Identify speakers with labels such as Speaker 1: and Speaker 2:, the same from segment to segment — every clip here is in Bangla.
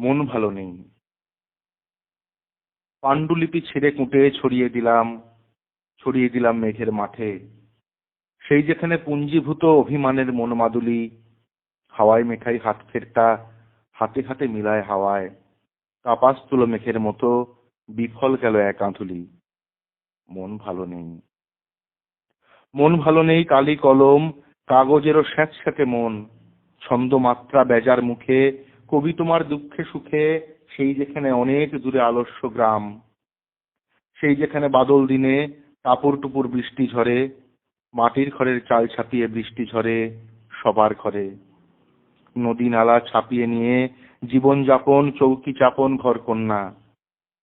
Speaker 1: মন ভালো নেই। পাণ্ডুলিপি ছিঁড়ে কুটে ছড়িয়ে দিলাম মেঘের মাঠে। সেই যেখানে পুঞ্জীভূত অভিমানের মনোমাদুলি, হাওয়ায় মেঘাই হাত ফেরটা হাতে হাতে মিলায় হাওয়ায়। কাপাস তুলো মেঘের মতো বিফল গেল এক আঁধুলি। মন ভালো নেই। মন ভালো নেই, কালি কলম কাগজেরও স্যাঁতস্যাঁতে মন। ছন্দমাত্রা বেজার মুখে কবি তোমার দুঃখে সুখে, সেই যেখানে অনেক দূরে আলস্য গ্রাম, সেই যেখানে বাদল দিনে টাপুর টুপুর বৃষ্টি ঝরে, মাটির ঘরের চাল ছাপিয়ে বৃষ্টি ঝরে সবার ঘরে। নদী নালা ছাপিয়ে নিয়ে জীবন যাপন চৌকি চাপন ঘর কন্যা,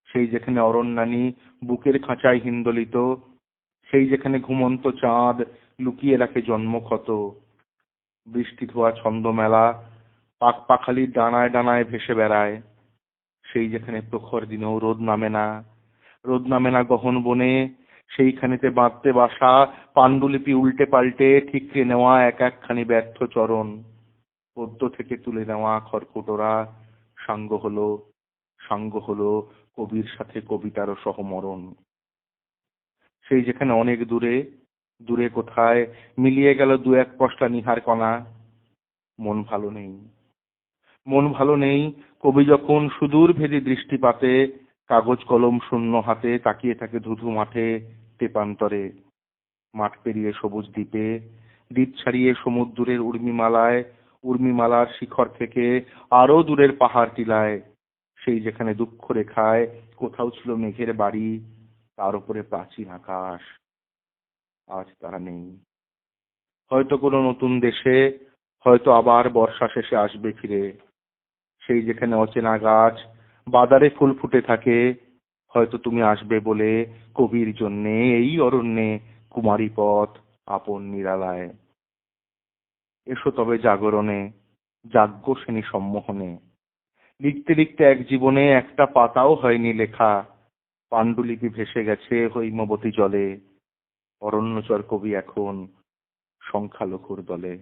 Speaker 1: সেই যেখানে অরণ্যানী বুকের খাঁচায় হিন্দলিত, সেই যেখানে ঘুমন্ত চাঁদ লুকিয়ে রাখে জন্মক্ষত। বৃষ্টি ধোয়া ছন্দ মেলা পাখ পাখালির ডানায় ডানায় ভেসে বেড়ায়, সেই যেখানে প্রখর দিনেও রোদ নামে না গহন বনে, সেইখানেতে বাঁধতে বাসা পাণ্ডুলিপি উল্টে পাল্টে ঠিকরে নেওয়া এক একখানি ব্যর্থ চরণ। পদ্য থেকে তুলে নেওয়া খড়কুটোরা সাঙ্গ হলো কবির সাথে কবিতারও সহমরণ। সেই যেখানে অনেক দূরে দূরে কোথায় মিলিয়ে গেল দু এক পশলা নিহার কণা। মন ভালো নেই। মন ভালো নেই, কবি যখন সুদূর ভেদী দৃষ্টিপাতে কাগজ কলম শূন্য হাতে তাকিয়ে থাকে ধুধু মাঠে তেপান্তরে। মাঠ পেরিয়ে সবুজ দ্বীপে, দ্বীপ ছাড়িয়ে সমুদ্রের উর্মিমালার শিখর থেকে আরো দূরের পাহাড় টিলায়, সেই যেখানে দুঃখ রেখায় কোথাও ছিল মেঘের বাড়ি, তার উপরে প্রাচীন আকাশ। আজ তারা নেই। হয়তো কোনো নতুন দেশে, হয়তো আবার বর্ষা শেষে আসবে ফিরে। সেই যেখানে অচেনা গাছ বাদারে ফুল ফুটে থাকে, হয়তো তুমি আসবে বলে কবির জন্যে এই অরণ্যে কুমারী পথ আপন নিরালায়। এসো তবে জাগরণে, যাজ্ঞসেনী সম্মোহনে। লিখতে লিখতে এক জীবনে একটা পাতাও হয়নি লেখা, পাণ্ডুলিপি ভেসে গেছে হৈমবতী জলে। অরণ্যচর কবি এখন সংখ্যালঘুর দলে।